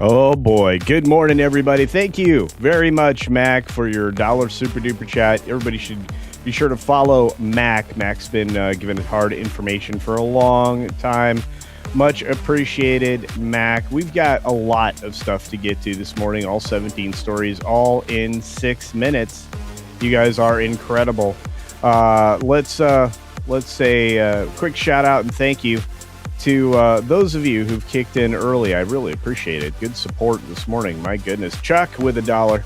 Oh boy. Good morning, everybody. Thank you very much, Mac, for your dollar super duper chat. Everybody should be sure to follow Mac. Mac's been giving us hard information for a long time. Much appreciated, Mac. We've got a lot of stuff to get to this morning. All 17 stories, all in 6 minutes. You guys are incredible. Let's say a quick shout out and thank you to those of you who've kicked in early. I really appreciate it. Good support this morning. My goodness. Chuck with $1.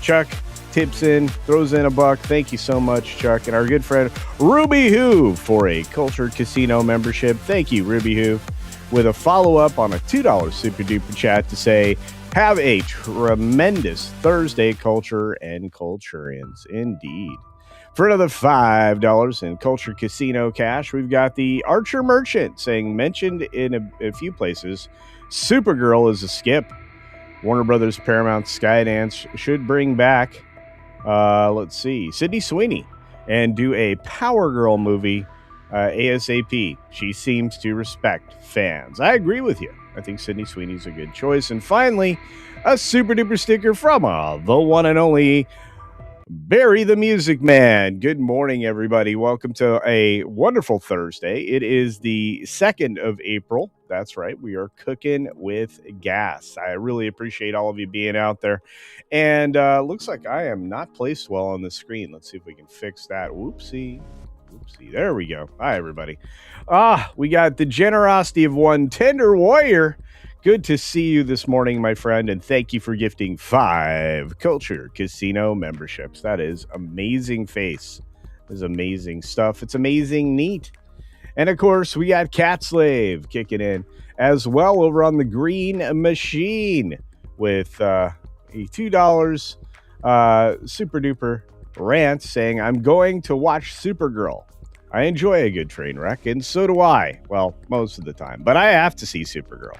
Chuck tips in, throws in $1. Thank you so much, Chuck. And our good friend Ruby Hoo for a CultureCasino membership. Thank you, Ruby Hoo, with a follow-up on a $2 super duper chat to say, have a tremendous Thursday, Culture and Culturians. Indeed. For another $5 in CultureCasino cash, we've got the Archer Merchant saying, mentioned in a few places, Supergirl is a skip. Warner Brothers Paramount Skydance should bring back, let's see, Sydney Sweeney and do a Power Girl movie ASAP. She seems to respect fans. I agree with you. I think Sydney Sweeney's a good choice. And finally, a super duper sticker from the one and only Barry the Music Man. Good morning, everybody. Welcome to a wonderful Thursday. It is the 2nd of April. That's right. We are cooking with gas. I really appreciate all of you being out there. And looks like I am not placed well on the screen. Let's see if we can fix that. Whoopsie. There we go. Hi, everybody. We got the generosity of one tender warrior. Good to see you this morning, my friend, and thank you for gifting 5 CultureCasino memberships. That is amazing face. That is amazing stuff. It's amazing neat. And, of course, we got Cat Slave kicking in as well over on the Green Machine with a $2 super duper rant saying, I'm going to watch Supergirl. I enjoy a good train wreck, and so do I. Well, most of the time. But I have to see Supergirl.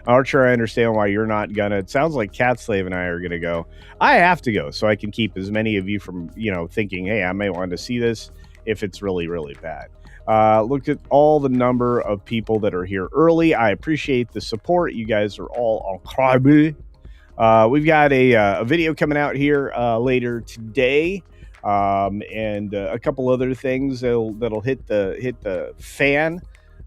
Archer, I understand why you're not gonna. It sounds like Cat Slave and I are gonna go. I have to go so I can keep as many of you from, thinking, hey, I may want to see this if it's really, really bad. Look at all the number of people that are here early. I appreciate the support. You guys are all incredible. We've got a video coming out here later today. And a couple other things that'll hit the fan.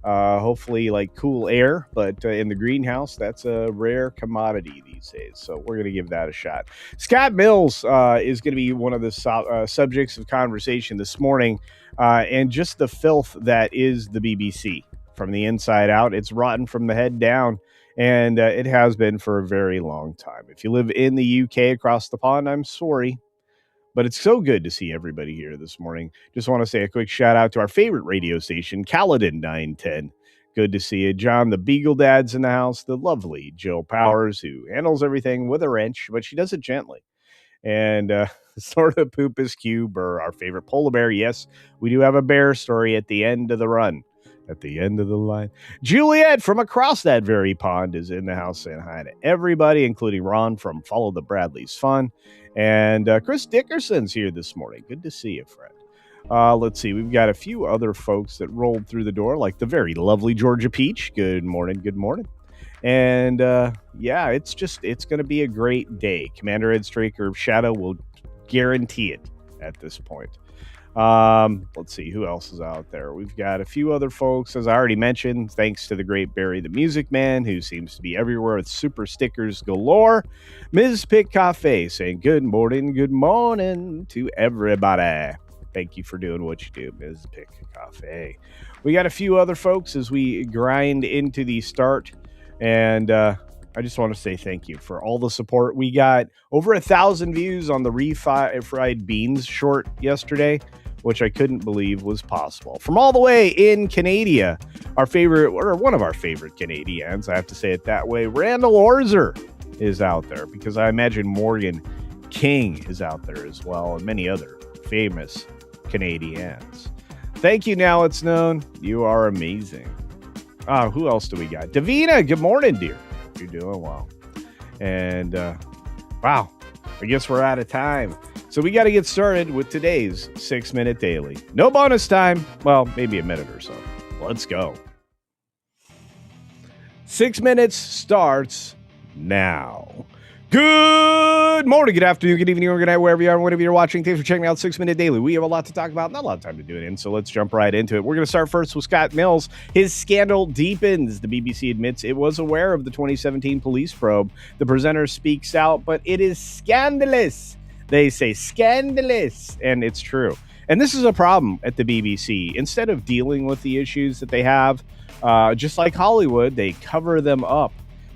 Hopefully like cool air, but in the greenhouse, that's a rare commodity these days. So we're going to give that a shot. Scott Mills is going to be one of the subjects of conversation this morning, and just the filth that is the BBC from the inside out. It's rotten from the head down, and it has been for a very long time. If you live in the UK across the pond, I'm sorry. But it's so good to see everybody here this morning. Just want to say a quick shout out to our favorite radio station, Caledon 910. Good to see you. John, the Beagle Dad's in the house. The lovely Jill Powers, who handles everything with a wrench, but she does it gently. And sort of Poopus Cube, or our favorite polar bear. Yes, we do have a bear story at the end of the run. At the end of the line. Juliet from across that very pond is in the house saying hi to everybody, including Ron from Follow the Bradley's Fun. And Chris Dickerson's here this morning. Good to see you, friend. Let's see. We've got a few other folks that rolled through the door, like the very lovely Georgia Peach. Good morning. Good morning. And yeah, it's going to be a great day. Commander Ed Straker of Shadow will guarantee it at this point. Let's see who else is out there. We've got a few other folks, as I already mentioned, thanks to the great Barry the Music Man, who seems to be everywhere with super stickers galore. Ms. Pick Cafe saying good morning to everybody. Thank you for doing what you do, Ms. Pick Cafe. We got a few other folks as we grind into the start, and I just want to say thank you for all the support. We got over 1,000 views on the refried beans short yesterday, which I couldn't believe was possible. From all the way in Canada, our favorite, or one of our favorite Canadians, I have to say it that way, Randall Orzer is out there, because I imagine Morgan King is out there as well, and many other famous Canadians. Thank you, Now It's Known. You are amazing. Who else do we got? Davina, good morning, dear. You're doing well. And wow, I guess we're out of time. So we got to get started with today's 6-Minute Daily. No bonus time. Well, maybe a minute or so. Let's go. 6 minutes starts now. Good morning, good afternoon, good evening, or good night, wherever you are, whenever you're watching. Thanks for checking out 6 Minute Daily. We have a lot to talk about, not a lot of time to do it in, so let's jump right into it. We're going to start first with Scott Mills. His scandal deepens. The BBC admits it was aware of the 2017 police probe. The presenter speaks out, but it is scandalous. They say scandalous, and it's true. And this is a problem at the BBC. Instead of dealing with the issues that they have, just like Hollywood, they cover them up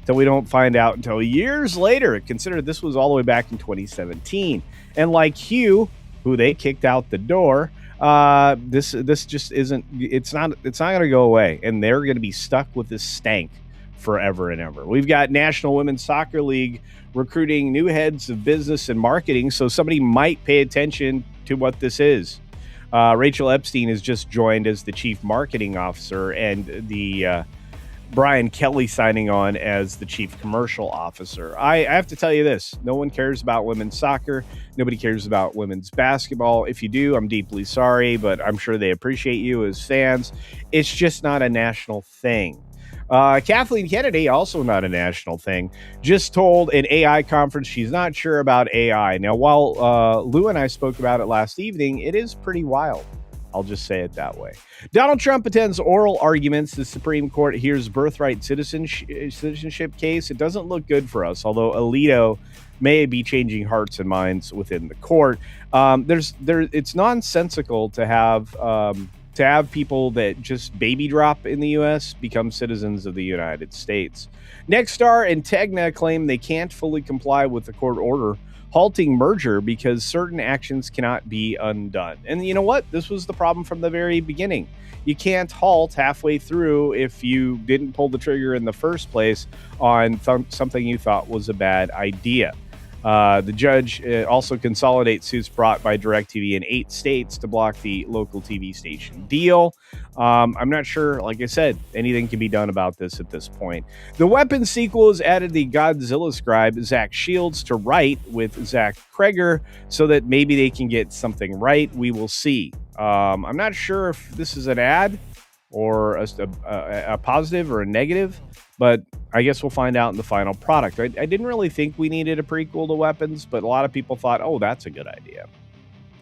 till we don't find out until years later. Consider this was all the way back in 2017. And like Hugh, who they kicked out the door, this just isn't, it's not going to go away. And they're going to be stuck with this stank forever and ever. We've got National Women's Soccer League recruiting new heads of business and marketing, so somebody might pay attention to what this is. Rachel Epstein has just joined as the chief marketing officer, and the Brian Kelly signing on as the chief commercial officer. I have to tell you this. No one cares about women's soccer. Nobody cares about women's basketball. If you do, I'm deeply sorry, but I'm sure they appreciate you as fans. It's just not a national thing. Kathleen Kennedy, also not a national thing, just told an AI conference she's not sure about AI. Now, while Lou and I spoke about it last evening, it is pretty wild. I'll just say it that way. Donald Trump attends oral arguments. The Supreme Court hears birthright citizenship case. It doesn't look good for us, although Alito may be changing hearts and minds within the court. It's nonsensical to have people that just baby drop in the U.S. become citizens of the United States. Nexstar and Tegna claim they can't fully comply with the court order halting merger because certain actions cannot be undone. And you know what? This was the problem from the very beginning. You can't halt halfway through if you didn't pull the trigger in the first place on something you thought was a bad idea. The judge also consolidates suits brought by DirecTV in 8 states to block the local TV station deal. I'm not sure, like I said, anything can be done about this at this point. The Weapons sequel has added the Godzilla scribe Zach Shields to write with Zach Kreger so that maybe they can get something right. We will see. I'm not sure if this is an ad or a positive or a negative, but I guess we'll find out in the final product. I didn't really think we needed a prequel to Weapons, but a lot of people thought, oh, that's a good idea.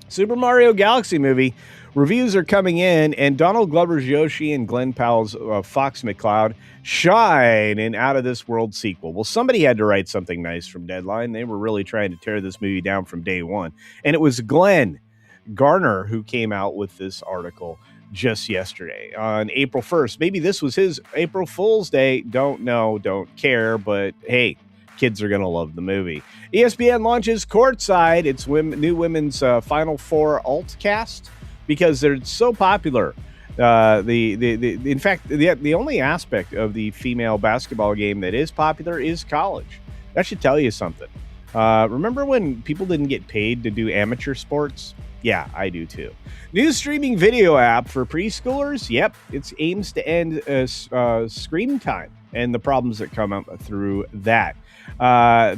Super Mario Galaxy movie reviews are coming in, and Donald Glover's Yoshi and Glenn Powell's Fox McCloud shine in Out of This World sequel. Well, somebody had to write something nice from Deadline. They were really trying to tear this movie down from day one. And it was Glenn Garner who came out with this article just yesterday on April 1st. Maybe this was his April Fool's Day. Don't know, don't care, but hey, kids are going to love the movie. ESPN launches Courtside. It's new women's Final Four alt cast because they're so popular. In fact, the only aspect of the female basketball game that is popular is college. That should tell you something. Remember when people didn't get paid to do amateur sports? Yeah, I do too. New streaming video app for preschoolers. Yep, it aims to end screen time and the problems that come up through that.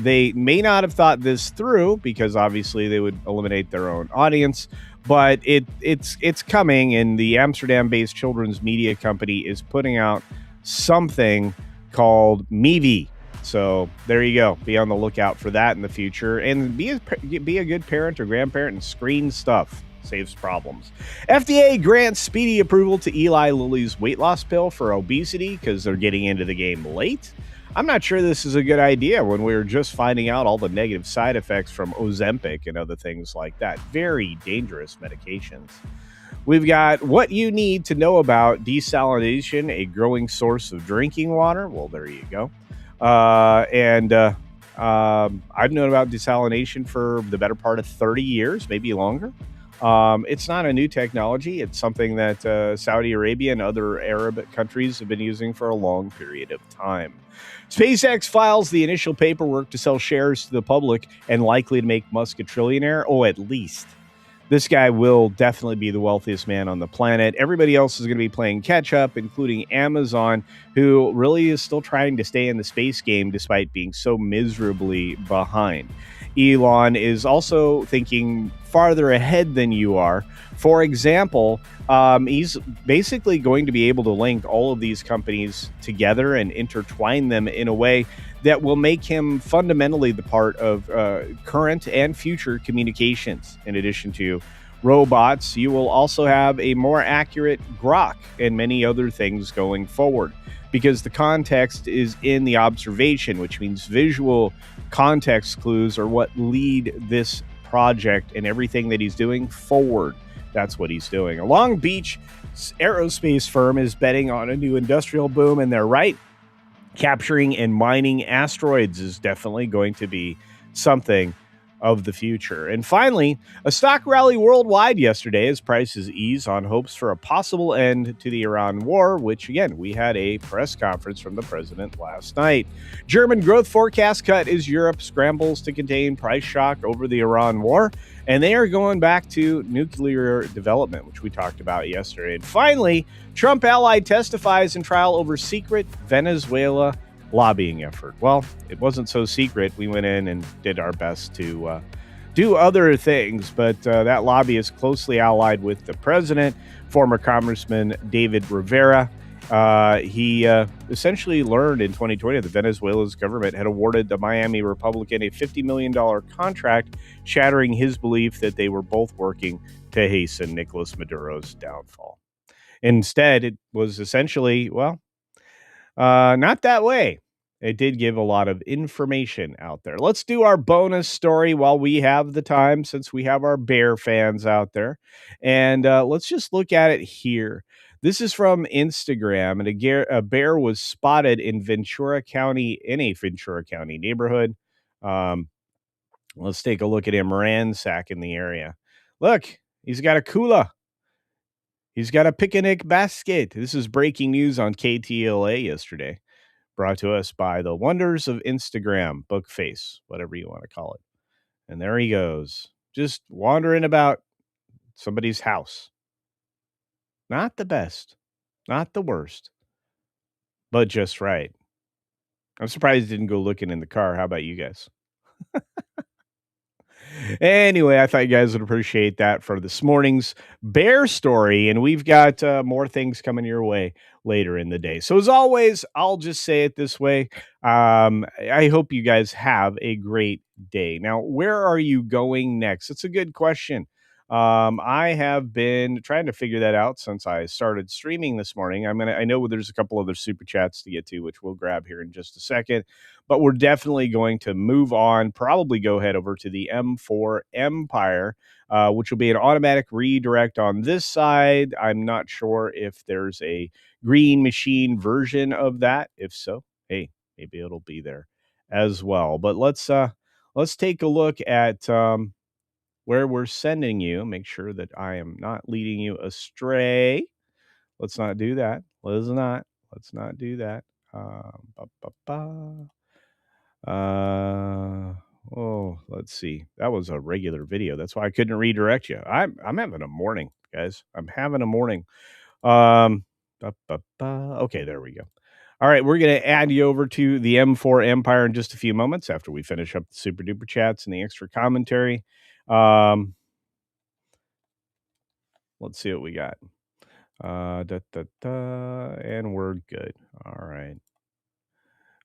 They may not have thought this through because obviously they would eliminate their own audience, but it's coming, and the Amsterdam-based children's media company is putting out something called Mevi. So there you go. Be on the lookout for that in the future, and be a good parent or grandparent and screen stuff. Saves problems. FDA grants speedy approval to Eli Lilly's weight loss pill for obesity because they're getting into the game late. I'm not sure this is a good idea when we were just finding out all the negative side effects from Ozempic and other things like that. Very dangerous medications. We've got what you need to know about desalination, a growing source of drinking water. Well, there you go. I've known about desalination for the better part of 30 years, maybe longer. It's not a new technology. It's something that Saudi Arabia and other Arab countries have been using for a long period of time. SpaceX files the initial paperwork to sell shares to the public and likely to make Musk a trillionaire. Oh, at least. This guy will definitely be the wealthiest man on the planet. Everybody else is going to be playing catch up, including Amazon, who really is still trying to stay in the space game despite being so miserably behind. Elon is also thinking farther ahead than you are. For example, he's basically going to be able to link all of these companies together and intertwine them in a way that will make him fundamentally the part of current and future communications. In addition to robots, you will also have a more accurate grok and many other things going forward, because the context is in the observation, which means visual context clues are what lead this project and everything that he's doing forward. That's what he's doing. A Long Beach aerospace firm is betting on a new industrial boom, and they're right. Capturing and mining asteroids is definitely going to be something of the future. And finally, a stock rally worldwide yesterday as prices ease on hopes for a possible end to the Iran war, which, again, we had a press conference from the president last night. German growth forecast cut as Europe scrambles to contain price shock over the Iran war, and they are going back to nuclear development, which we talked about yesterday. And finally, Trump ally testifies in trial over secret Venezuela lobbying effort. Well, it wasn't so secret. We went in and did our best to do other things, but that lobby is closely allied with the president, former Congressman David Rivera. He essentially learned in 2020 that Venezuela's government had awarded the Miami Republican a $50 million contract, shattering his belief that they were both working to hasten Nicolas Maduro's downfall. Instead, it was essentially, well, not that way. It did give a lot of information out there. Let's do our bonus story while we have the time, since we have our Bear fans out there. And let's just look at it here. This is from Instagram, and a bear was spotted in a Ventura County neighborhood. Let's take a look at him ransacking the area. Look, he's got a cooler. He's got a picnic basket. This is breaking news on KTLA yesterday, brought to us by the wonders of Instagram, Bookface, whatever you want to call it. And there he goes, just wandering about somebody's house. Not the best, not the worst, but just right. I'm surprised he didn't go looking in the car. How about you guys? Anyway, I thought you guys would appreciate that for this morning's bear story. And we've got more things coming your way later in the day. So as always, I'll just say it this way. I hope you guys have a great day. Now, where are you going next? It's a good question. I have been trying to figure that out since I started streaming this morning. I know there's a couple other super chats to get to, which we'll grab here in just a second, but we're definitely going to move on, probably go head over to the M4 Empire, which will be an automatic redirect on this side. I'm not sure if there's a Green Machine version of that. If so, hey, maybe it'll be there as well. But let's take a look at where we're sending you. Make sure that I am not leading you astray. Let's not do that. Let's not do that. Let's see. That was a regular video. That's why I couldn't redirect you. I'm having a morning, guys. I'm having a morning. Okay, there we go. All right, we're going to add you over to the M4 Empire in just a few moments after we finish up the super duper chats and the extra commentary. Let's see what we got. And we're good. All right.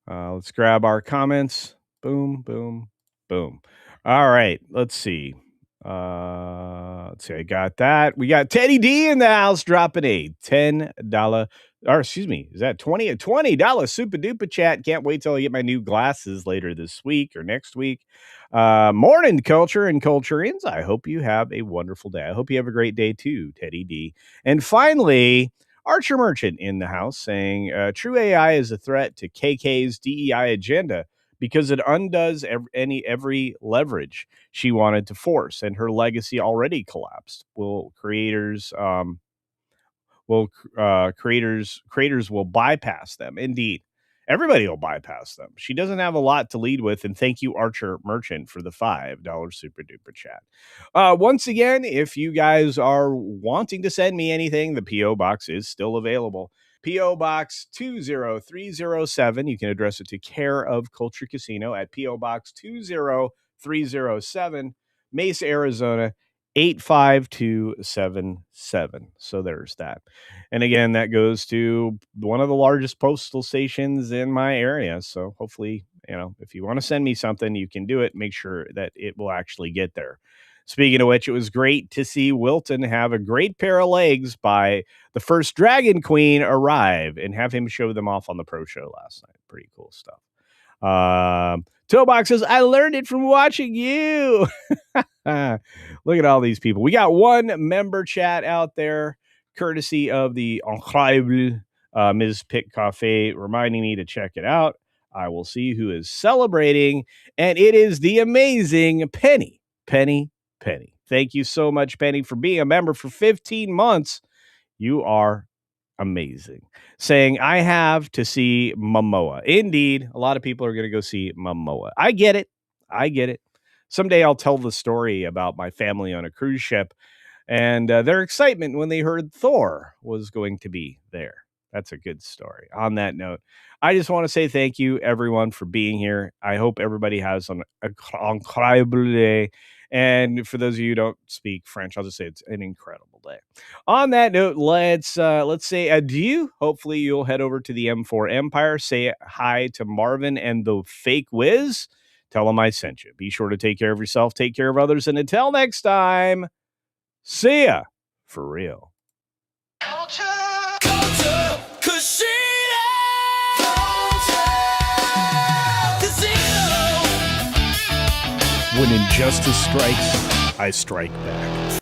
Let's grab our comments. Boom, boom, boom. All right. Let's see. I got that. We got Teddy D in the house dropping a $10, or excuse me, is that $20 super duper chat. Can't wait till I get my new glasses later this week or next week. Morning, culture and culturians. I hope you have a wonderful day. I hope you have a great day too, Teddy D. And finally, Archer Merchant in the house saying, true AI is a threat to KK's DEI agenda because it undoes every leverage she wanted to force, and her legacy already collapsed. Creators will bypass them? Indeed. Everybody will bypass them. She doesn't have a lot to lead with, and thank you, Archer Merchant, for the $5 super duper chat. Once again, if you guys are wanting to send me anything, the P.O. Box is still available. P.O. Box 20307. You can address it to Care of Culture Casino at P.O. Box 20307, Mesa, Arizona 85277. So there's that. And again, that goes to one of the largest postal stations in my area. So hopefully if you want to send me something, you can do it. Make sure that it will actually get there. Speaking of which, it was great to see Wilton have a great pair of legs by the first Dragon Queen arrive and have him show them off on the pro show last night. Pretty cool stuff. Toebox says, I learned it from watching you. Look at all these people. We got one member chat out there, courtesy of the Incroyable Ms. Pick Cafe, reminding me to check it out. I will see who is celebrating, and it is the amazing Penny. Thank you so much, Penny, for being a member for 15 months. You are amazing. Saying, I have to see Momoa. Indeed, a lot of people are going to go see Momoa. I get it. Someday I'll tell the story about my family on a cruise ship and their excitement when they heard Thor was going to be there. That's a good story. On that note, I just want to say thank you, everyone, for being here. I hope everybody has an incredible day. And for those of you who don't speak French, I'll just say it's an incredible day. On that note, let's say adieu. Hopefully you'll head over to the M4 Empire. Say hi to Marvin and the Fake Wiz. Tell them I sent you. Be sure to take care of yourself, take care of others, and until next time, see ya for real. When injustice strikes, I strike back.